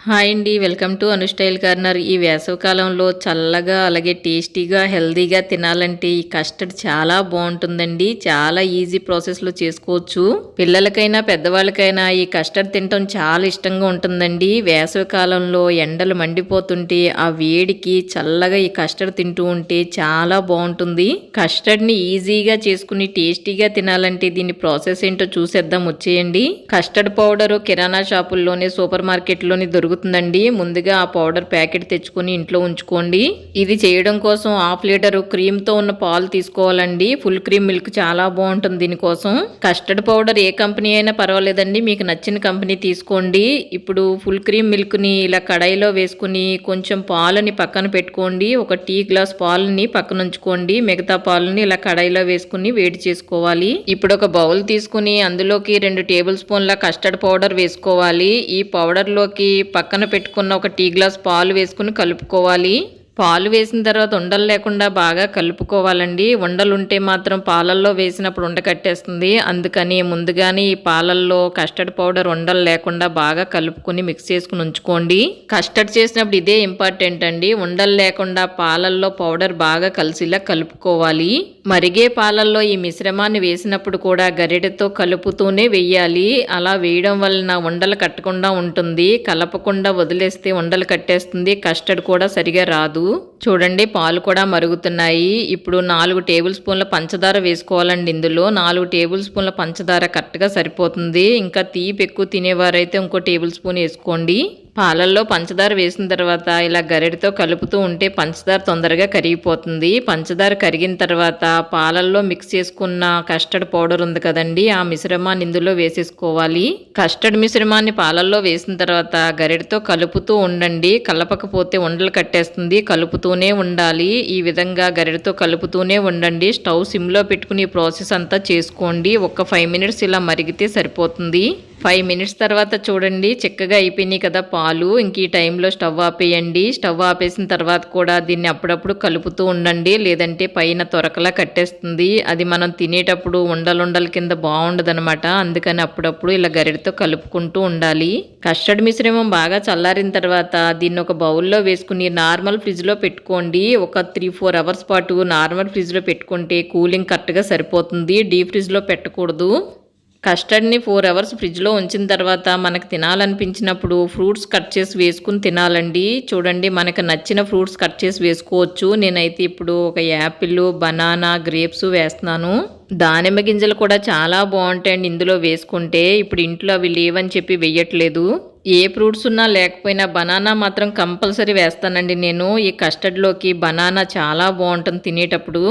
Hi అండి. Welcome to Anu style corner. ఈ వేసవికాలంలో చల్లగా అలాగే టేస్టీగా హెల్తీగా తినాలంటే ఈ కస్టర్డ్ చాలా బాగుంటుందండి. చాలా ఈజీ ప్రాసెస్లో చేసుకోవచ్చు. పిల్లలకైనా పెద్దవాళ్ళకైనా ఈ కస్టర్డ్ తినటం చాలా ఇష్టంగా ఉంటుందండి. వేసవికాలంలో ఎండలు మండిపోతుంటే ఆ వేడికి చల్లగా ఈ కస్టర్డ్ తింటూ ఉంటే చాలా బాగుంటుంది. కస్టర్డ్ని ఈజీగా చేసుకుని టేస్టీగా తినాలంటే దీని ప్రాసెస్ ఏంటో చూసేద్దాం వచ్చేయండి. కస్టర్డ్ పౌడరు కిరాణా షాపుల్లోనే సూపర్ మార్కెట్లోని దొరుకుతుందండి. ముందుగా ఆ పౌడర్ ప్యాకెట్ తెచ్చుకొని ఇంట్లో ఉంచుకోండి. ఇది చేయడం కోసం హాఫ్ లీటర్ క్రీమ్ తో ఉన్న పాలు తీసుకోవాలండి. ఫుల్ క్రీమ్ మిల్క్ చాలా బాగుంటుంది దీనికోసం. కస్టర్డ్ పౌడర్ ఏ కంపెనీ అయినా పర్వాలేదండి, మీకు నచ్చిన కంపెనీ తీసుకోండి. ఇప్పుడు ఫుల్ క్రీమ్ మిల్క్ ని ఇలా కడాయిలో వేసుకుని కొంచెం పాలని పక్కన పెట్టుకోండి. ఒక టీ గ్లాస్ పాలని పక్కన ఉంచుకోండి. మిగతా పాలని ఇలా కడాయిలో వేసుకుని వేడి చేసుకోవాలి. ఇప్పుడు ఒక బౌల్ తీసుకుని అందులోకి 2 టేబుల్ స్పూన్ల కస్టర్డ్ పౌడర్ వేసుకోవాలి. ఈ పౌడర్ లోకి పక్కన పెట్టుకున్న ఒక టీ గ్లాస్ పాలు వేసుకుని కలుపుకోవాలి. పాలు వేసిన తర్వాత ఉండలు లేకుండా బాగా కలుపుకోవాలండి. ఉండలు ఉంటే మాత్రం పాలల్లో వేసినప్పుడు ఉండ కట్టేస్తుంది. అందుకని ముందుగానే ఈ పాలల్లో కస్టర్డ్ పౌడర్ ఉండలు లేకుండా బాగా కలుపుకొని మిక్స్ చేసుకుని ఉంచుకోండి. కస్టర్డ్ చేసినప్పుడు ఇదే ఇంపార్టెంట్ అండి. ఉండలు లేకుండా పాలల్లో పౌడర్ బాగా కలిసిలా కలుపుకోవాలి. మరిగే పాలల్లో ఈ మిశ్రమాన్ని వేసినప్పుడు కూడా గరిటెతో కలుపుతూనే వేయాలి. అలా వేయడం వలన ఉండలు కట్టకుండా ఉంటుంది. కలపకుండా వదిలేస్తే ఉండలు కట్టేస్తుంది. కస్టర్డ్ కూడా సరిగా రాదు. చూడండి పాలు కూడా మరుగుతున్నాయి. ఇప్పుడు 4 టేబుల్ స్పూన్ల పంచదార వేసుకోవాలండి. ఇందులో 4 టేబుల్ స్పూన్ల పంచదార కరెక్ట్గా సరిపోతుంది. ఇంకా తీపి ఎక్కువ తినేవారైతే ఇంకో టేబుల్ స్పూన్ వేసుకోండి. పాలల్లో పంచదార వేసిన తర్వాత ఇలా గరిటెతో కలుపుతూ ఉంటే పంచదార తొందరగా కరిగిపోతుంది. పంచదార కరిగిన తర్వాత పాలల్లో మిక్స్ చేసుకున్న కస్టర్డ్ పౌడర్ ఉంది కదండి, ఆ మిశ్రమాన్ని ఇందులో వేసేసుకోవాలి. కస్టర్డ్ మిశ్రమాన్ని పాలల్లో వేసిన తర్వాత గరిటెతో కలుపుతూ ఉండండి. కలపకపోతే ఉండలు కట్టేస్తుంది. కలుపుతూనే ఉండాలి. ఈ విధంగా గరిటెతో కలుపుతూనే ఉండండి. స్టవ్ సిమ్లో పెట్టుకుని ఈ ప్రాసెస్ అంతా చేసుకోండి. ఒక 5 మినిట్స్ ఇలా మరిగితే సరిపోతుంది. 5 మినిట్స్ తర్వాత చూడండి చక్కగా అయిపోయినాయి కదా పాలు. ఇంక ఈ టైంలో స్టవ్ ఆపేయండి. స్టవ్ ఆపేసిన తర్వాత కూడా దీన్ని అప్పుడప్పుడు కలుపుతూ ఉండండి, లేదంటే పైన తొరకలా కట్టేస్తుంది. అది మనం తినేటప్పుడు ఉండలుండల కింద బాగుండదనమాట. అందుకని అప్పుడప్పుడు ఇలా గరిటెతో కలుపుకుంటూ ఉండాలి. కస్టర్డ్ మిశ్రమం బాగా చల్లారిన తర్వాత దీన్ని ఒక బౌల్లో వేసుకుని నార్మల్ ఫ్రిడ్జ్లో పెట్టుకోండి. ఒక 3-4 అవర్స్ పాటు నార్మల్ ఫ్రిడ్జ్లో పెట్టుకుంటే కూలింగ్ కరెక్ట్గా సరిపోతుంది. డీప్ ఫ్రిడ్జ్లో పెట్టకూడదు. కస్టర్డ్ని 4 అవర్స్ ఫ్రిడ్జ్లో ఉంచిన తర్వాత మనకు తినాలనిపించినప్పుడు ఫ్రూట్స్ కట్ చేసి వేసుకుని తినాలండి. చూడండి మనకు నచ్చిన ఫ్రూట్స్ కట్ చేసి వేసుకోవచ్చు. నేనైతే ఇప్పుడు ఒక యాపిల్, బనానా, గ్రేప్స్ వేస్తున్నాను. దానిమ్మ గింజలు కూడా చాలా బాగుంటాయండి ఇందులో వేసుకుంటే. ఇప్పుడు ఇంట్లో అవి లేవని చెప్పి వేయట్లేదు. ఏ ఫ్రూట్స్ ఉన్నా లేకపోయినా బనానా మాత్రం కంపల్సరీ వేస్తానండి నేను. ఈ కస్టర్డ్లోకి బనానా చాలా బాగుంటుంది తినేటప్పుడు.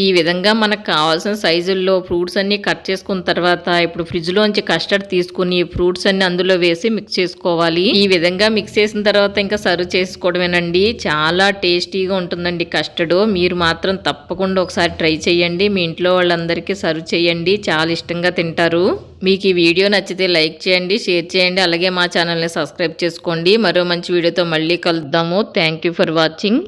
ఈ విధంగా మనకు కావాల్సిన సైజుల్లో ఫ్రూట్స్ అన్నీ కట్ చేసుకున్న తర్వాత ఇప్పుడు ఫ్రిడ్జ్లోంచి కస్టర్డ్ తీసుకుని ఫ్రూట్స్ అన్ని అందులో వేసి మిక్స్ చేసుకోవాలి. ఈ విధంగా మిక్స్ చేసిన తర్వాత ఇంకా సర్వ్ చేసుకోవడమేనండి. చాలా టేస్టీగా ఉంటుందండి కస్టర్డ్. మీరు మాత్రం తప్పకుండా ఒకసారి ట్రై చేయండి. మీ ఇంట్లో వాళ్ళందరికీ సర్వ్ చేయండి. చాలా ఇష్టంగా తింటారు. మీకు ఈ వీడియో నచ్చితే లైక్ చేయండి, షేర్ చేయండి. అలాగే మా ఛానల్ని సబ్స్క్రైబ్ చేసుకోండి. మరో మంచి వీడియోతో మళ్ళీ కలుద్దాము. Thank you for watching.